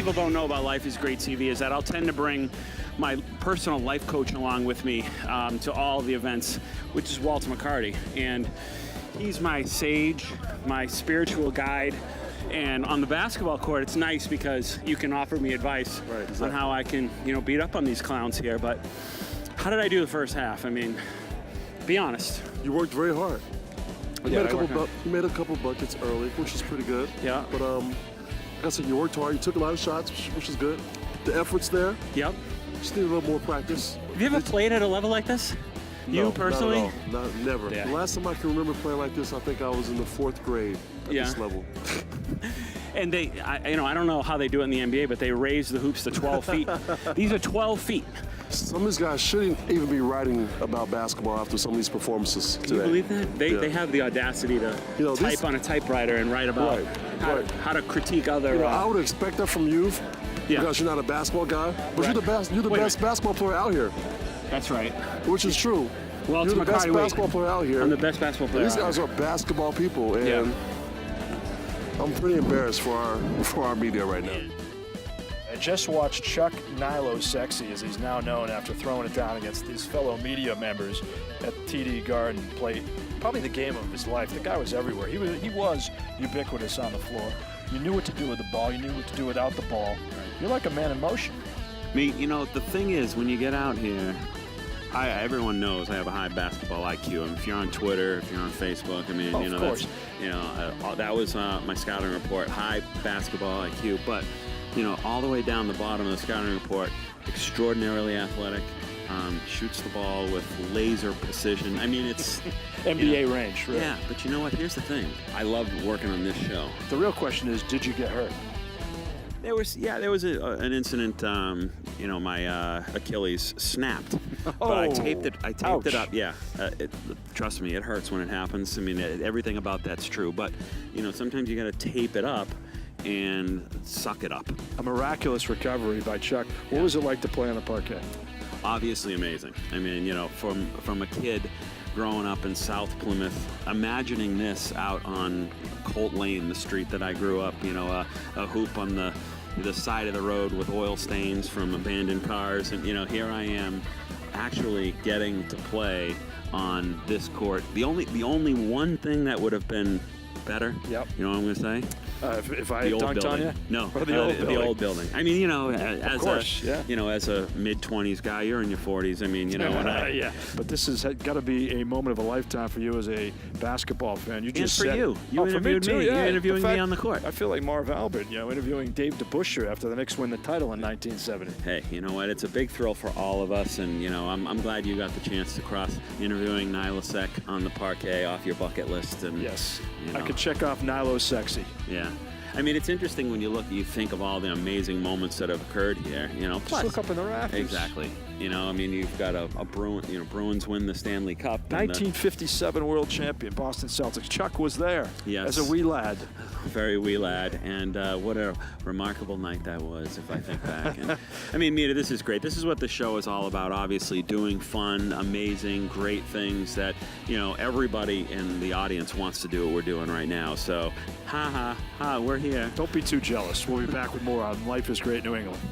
people don't know about Life is Great TV is that I'll tend to bring my personal life coach along with me to all the events, which is Walter McCarty. And he's my sage, my spiritual guide. And on the basketball court, it's nice because you can offer me advice on how I can, beat up on these clowns here. But how did I do the first half? I mean, be honest. You worked very hard. You made a couple buckets early, which is pretty good. Yeah. But like I said, you worked hard. You took a lot of shots, which is good. The effort's there. Yep. Just need a little more practice. Have you ever played at a level like this? No, you personally? Not at all. Never. Yeah. The last time I can remember playing like this, I think I was in the 4th grade at this level. And I don't know how they do it in the NBA, but they raise the hoops to 12 feet. These are 12 feet. Some of these guys shouldn't even be writing about basketball after some of these performances today. Can you believe that? They have the audacity to type on a typewriter and write about how to critique other... I would expect that from you because you're not a basketball guy, but you're the best basketball player out here. That's right. Which is true. Well, you're the best basketball player out here. I'm the best basketball player. These guys are basketball people, and I'm pretty embarrassed for our media right now. I just watched Chuck Nilosek, as he's now known after throwing it down against his fellow media members at TD Garden, play probably the game of his life. The guy was everywhere. He was ubiquitous on the floor. You knew what to do with the ball. You knew what to do without the ball. You're like a man in motion. The thing is, when you get out here, everyone knows I have a high basketball IQ. If you're on Twitter, if you're on Facebook, that was my scouting report, high basketball IQ. But, all the way down the bottom of the scouting report, extraordinarily athletic, shoots the ball with laser precision. I mean, it's... NBA range, right? Yeah, but you know what? Here's the thing. I love working on this show. The real question is, did you get hurt? There was an incident. My Achilles snapped, but I taped it. It up. Yeah, trust me, it hurts when it happens. I mean, everything about that's true. But sometimes you got to tape it up and suck it up. A miraculous recovery by Chuck. What was it like to play on the parquet? Obviously amazing. I mean, from a kid growing up in South Plymouth, imagining this out on Colt Lane, the street that I grew up, a hoop on the side of the road with oil stains from abandoned cars, and here I am actually getting to play on this court. The only one thing that would have been better, you know what I'm going to say? If I had dunked on you? No, or the old building. I mean, as a mid-20s guy, you're in your 40s. I mean, yeah. But this has got to be a moment of a lifetime for you as a basketball fan. You just and for you. You interviewed me. You're interviewing me on the court. I feel like Marv Albert, interviewing Dave DeBusschere after the Knicks win the title in 1970. Hey, you know what? It's a big thrill for all of us, and I'm glad you got the chance to cross interviewing Nilosek on the parquet off your bucket list. And yes, I could check off Nilosek. Yeah. I mean, it's interesting when you think of all the amazing moments that have occurred here. Plus, just look up in the rafters. Exactly. You've got a Bruins win the Stanley Cup. 1957 world champion, Boston Celtics. Chuck was there. Yes. As a wee lad. Very wee lad. And what a remarkable night that was, if I think back. And I mean, Mita, this is great. This is what the show is all about, obviously, doing fun, amazing, great things that, everybody in the audience wants to do what we're doing right now. So, we're here. Don't be too jealous. We'll be back with more on Life is Great New England.